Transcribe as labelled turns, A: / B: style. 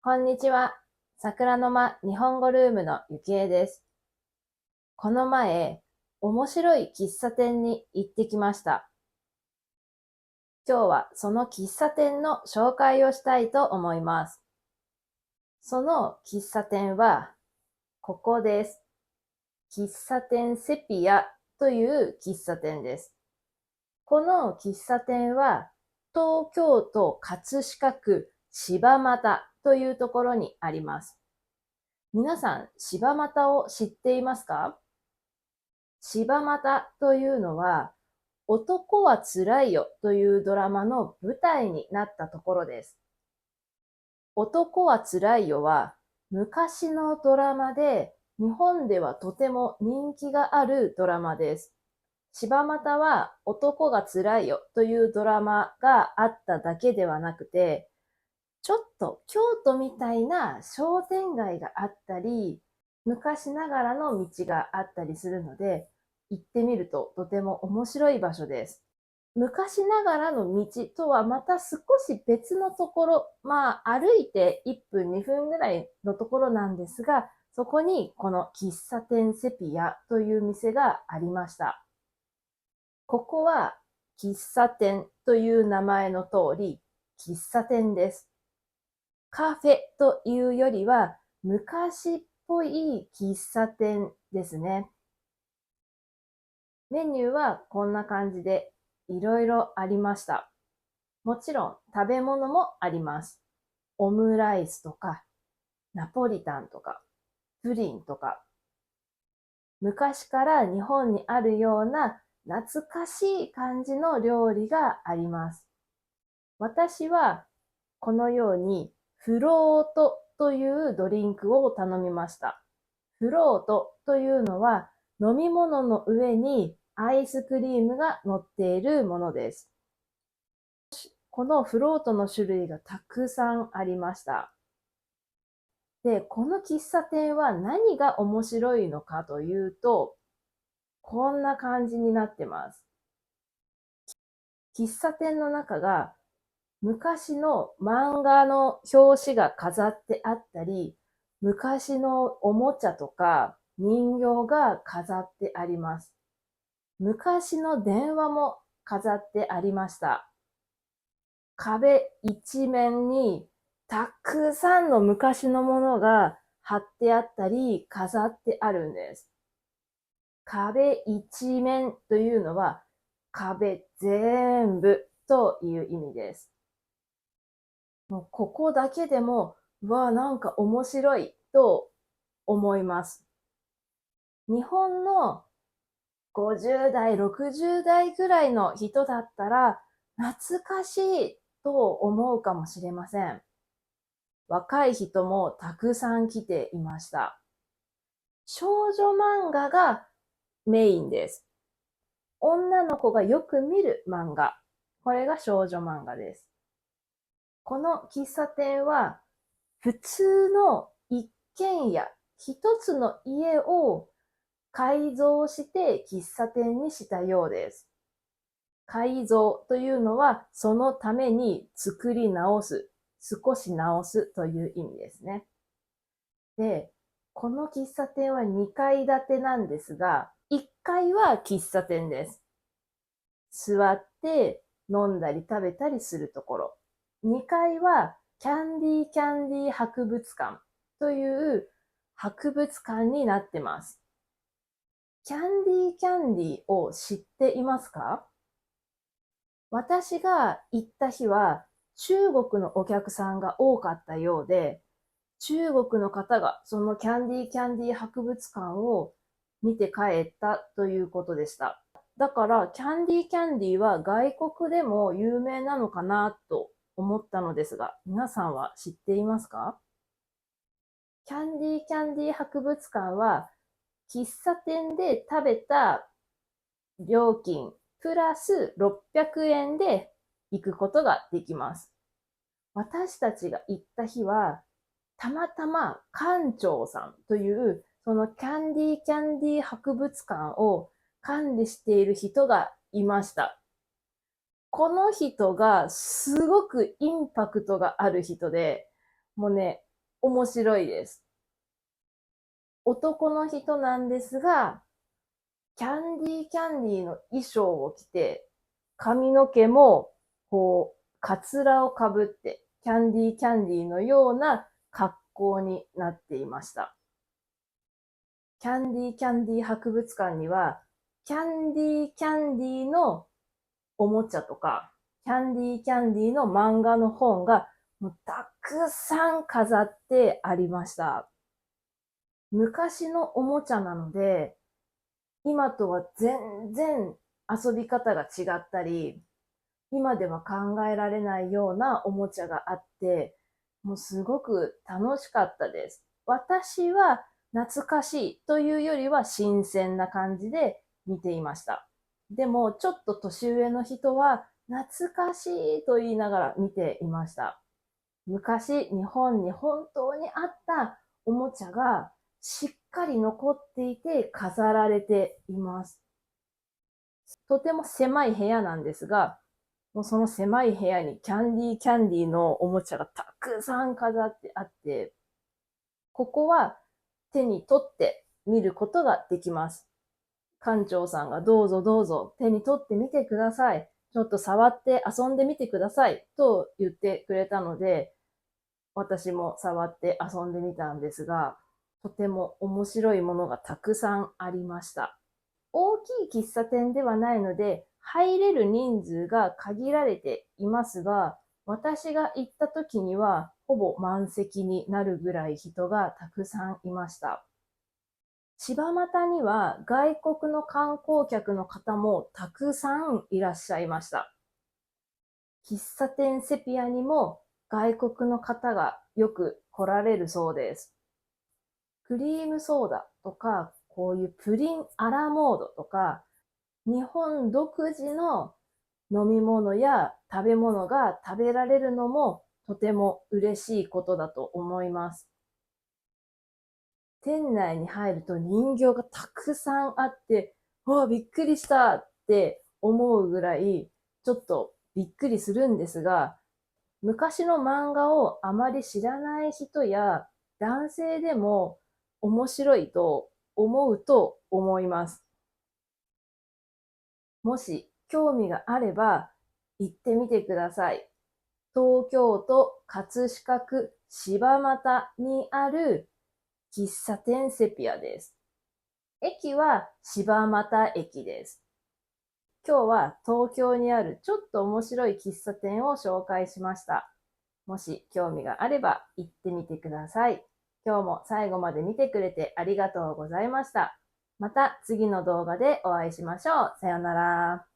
A: こんにちは。桜の間日本語ルームのゆきえです。この前、面白い喫茶店に行ってきました。今日はその喫茶店の紹介をしたいと思います。その喫茶店は、ここです。喫茶店セピアという喫茶店です。この喫茶店は、東京都葛飾区柴又というところにあります。皆さん、柴又を知っていますか？柴又というのは、男はつらいよというドラマの舞台になったところです。男はつらいよは、昔のドラマで、日本ではとても人気があるドラマです。柴又は男がつらいよというドラマがあっただけではなくて、ちょっと京都みたいな商店街があったり、昔ながらの道があったりするので、行ってみるととても面白い場所です。昔ながらの道とはまた少し別のところ、歩いて1分2分ぐらいのところなんですが、そこにこの喫茶店セピアという店がありました。ここは喫茶店という名前の通り、喫茶店です。カフェというよりは、昔っぽい喫茶店ですね。メニューはこんな感じでいろいろありました。もちろん食べ物もあります。オムライスとか、ナポリタンとか、プリンとか、昔から日本にあるような懐かしい感じの料理があります。私はこのようにフロートというドリンクを頼みました。フロートというのは飲み物の上にアイスクリームが乗っているものです。このフロートの種類がたくさんありました。で、この喫茶店は何が面白いのかというと、こんな感じになってます。喫茶店の中が昔の漫画の表紙が飾ってあったり、昔のおもちゃとか人形が飾ってあります。昔の電話も飾ってありました。壁一面にたくさんの昔のものが貼ってあったり飾ってあるんです。壁一面というのは壁全部という意味です。もうここだけでも、なんか面白いと思います。日本の50代、60代ぐらいの人だったら、懐かしいと思うかもしれません。若い人もたくさん来ていました。少女漫画がメインです。女の子がよく見る漫画。これが少女漫画です。この喫茶店は普通の一軒家、一つの家を改造して喫茶店にしたようです。改造というのはそのために作り直す、少し直すという意味ですね。で、この喫茶店は2階建てなんですが、1階は喫茶店です。座って飲んだり食べたりするところ。2階はキャンディー博物館という博物館になってます。キャンディーを知っていますか？私が行った日は中国のお客さんが多かったようで、中国の方がそのキャンディー博物館を見て帰ったということでした。だから、キャンディーは外国でも有名なのかなと思ったのですが、皆さんは知っていますか？キャンディー博物館は、喫茶店で食べた料金プラス600円で行くことができます。私たちが行った日は、たまたま館長さんという、そのキャンディー博物館を管理している人がいました。この人がすごくインパクトがある人で、もうね、面白いです。男の人なんですが、キャンディーキャンディーの衣装を着て、髪の毛も、カツラをかぶって、キャンディーキャンディーのような格好になっていました。キャンディーキャンディー博物館には、キャンディーキャンディーのおもちゃとか、キャンディーキャンディーの漫画の本がもうたくさん飾ってありました。昔のおもちゃなので、今とは全然遊び方が違ったり、今では考えられないようなおもちゃがあって、もうすごく楽しかったです。私は懐かしいというよりは新鮮な感じで見ていました。でも、ちょっと年上の人は懐かしいと言いながら見ていました。昔、日本に本当にあったおもちゃがしっかり残っていて飾られています。とても狭い部屋なんですが、もうその狭い部屋にキャンディーキャンディーのおもちゃがたくさん飾ってあって、ここは手に取って見ることができます。館長さんがどうぞどうぞ手に取ってみてください。ちょっと触って遊んでみてくださいと言ってくれたので、私も触って遊んでみたんですが、とても面白いものがたくさんありました。大きい喫茶店ではないので、入れる人数が限られていますが、私が行った時にはほぼ満席になるぐらい人がたくさんいました。柴又には外国の観光客の方もたくさんいらっしゃいました。喫茶店セピアにも外国の方がよく来られるそうです。クリームソーダとか、こういうプリンアラモードとか、日本独自の飲み物や食べ物が食べられるのもとても嬉しいことだと思います。店内に入ると人形がたくさんあって、わあ、びっくりしたって思うぐらい、ちょっとびっくりするんですが、昔の漫画をあまり知らない人や男性でも面白いと思うと思います。もし興味があれば行ってみてください。東京都葛飾区柴又にある喫茶店セピアです。駅は柴又駅です。今日は東京にあるちょっと面白い喫茶店を紹介しました。もし興味があれば行ってみてください。今日も最後まで見てくれてありがとうございました。また次の動画でお会いしましょう。さよなら。